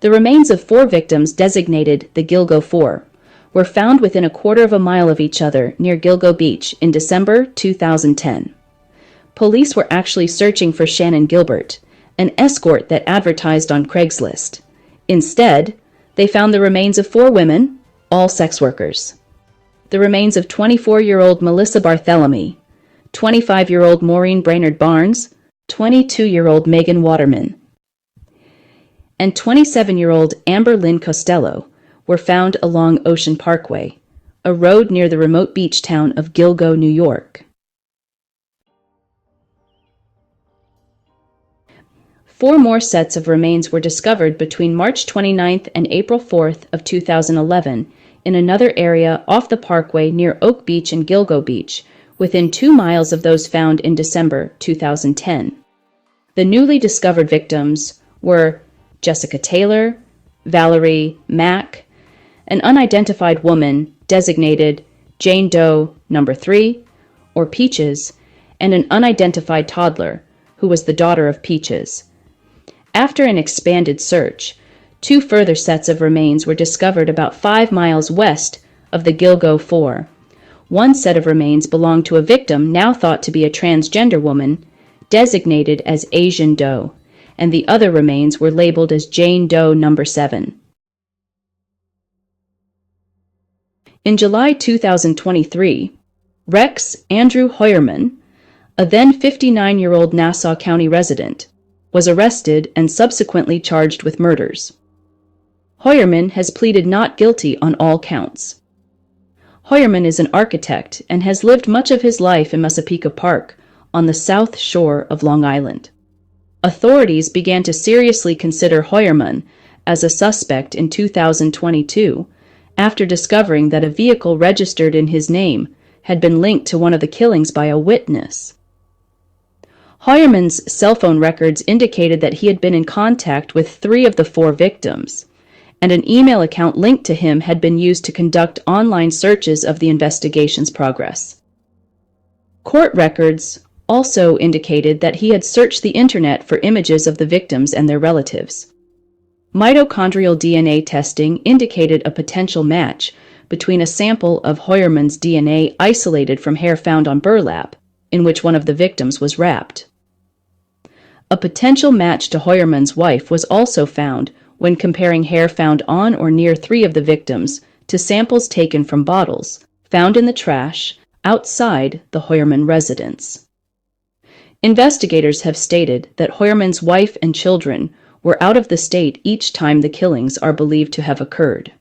The remains of 4 victims designated the Gilgo Four were found within a quarter of a mile of each other near Gilgo Beach in December 2010. Police were actually searching for Shannan Gilbert, an escort that advertised on Craigslist. Instead, they found the remains of 4 women, all sex workers. The remains of 24-year-old Melissa Barthélemy, 25-year-old Maureen Brainerd Barnes, 22-year-old Megan Waterman, and 27-year-old Amber Lynn Costello were found along Ocean Parkway, a road near the remote beach town of Gilgo, New York. 4 more sets of remains were discovered between March 29th and April 4th of 2011 in another area off the parkway near Oak Beach and Gilgo Beach, within 2 miles of those found in December 2010. The newly discovered victims were Jessica Taylor, Valerie Mack, an unidentified woman designated Jane Doe No. 3, or Peaches, and an unidentified toddler who was the daughter of Peaches. After an expanded search, 2 further sets of remains were discovered about 5 miles west of the Gilgo Four. One set of remains belonged to a victim now thought to be a transgender woman, designated as Asian Doe, and the other remains were labeled as Jane Doe No. 7. In July 2023, Rex Andrew Heuermann, a then 59-year-old Nassau County resident, was arrested and subsequently charged with murders. Heuermann has pleaded not guilty on all counts. Heuermann is an architect and has lived much of his life in Massapequa Park on the south shore of Long Island. Authorities began to seriously consider Heuermann as a suspect in 2022 after discovering that a vehicle registered in his name had been linked to one of the killings by a witness. Heuermann's cell phone records indicated that he had been in contact with 3 of the 4 victims, and an email account linked to him had been used to conduct online searches of the investigation's progress. Court records also indicated that he had searched the internet for images of the victims and their relatives. Mitochondrial DNA testing indicated a potential match between a sample of Heuermann's DNA isolated from hair found on burlap, in which one of the victims was wrapped. A potential match to Heuermann's wife was also found when comparing hair found on or near 3 of the victims to samples taken from bottles found in the trash outside the Heuermann residence. Investigators have stated that Heuermann's wife and children were out of the state each time the killings are believed to have occurred.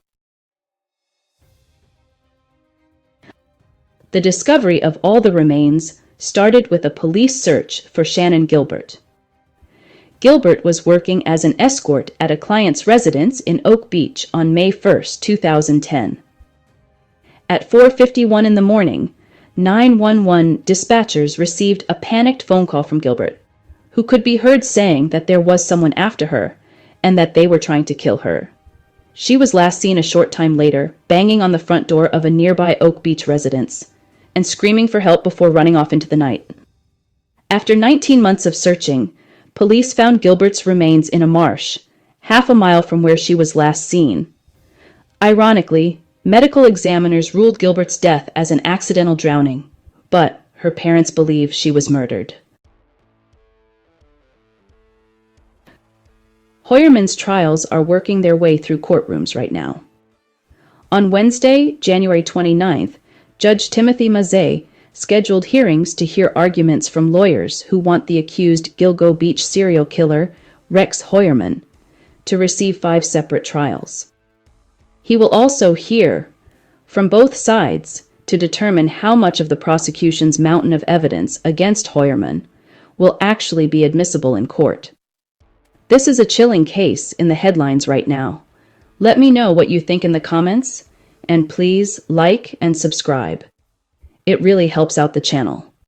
The discovery of all the remains started with a police search for Shannan Gilbert. Gilbert was working as an escort at a client's residence in Oak Beach on May 1, 2010. At 4:51 in the morning, 911 dispatchers received a panicked phone call from Gilbert, who could be heard saying that there was someone after her and that they were trying to kill her. She was last seen a short time later, banging on the front door of a nearby Oak Beach residence and screaming for help before running off into the night. After 19 months of searching, police found Gilbert's remains in a marsh, half a mile from where she was last seen. Ironically, medical examiners ruled Gilbert's death as an accidental drowning, but her parents believe she was murdered. Heuermann's trials are working their way through courtrooms right now. On Wednesday, January 29th, Judge Timothy Mazzei scheduled hearings to hear arguments from lawyers who want the accused Gilgo Beach serial killer, Rex Heuermann, to receive 5 separate trials. He will also hear from both sides to determine how much of the prosecution's mountain of evidence against Heuermann will actually be admissible in court. This is a chilling case in the headlines right now. Let me know what you think in the comments, and please like and subscribe. It really helps out the channel.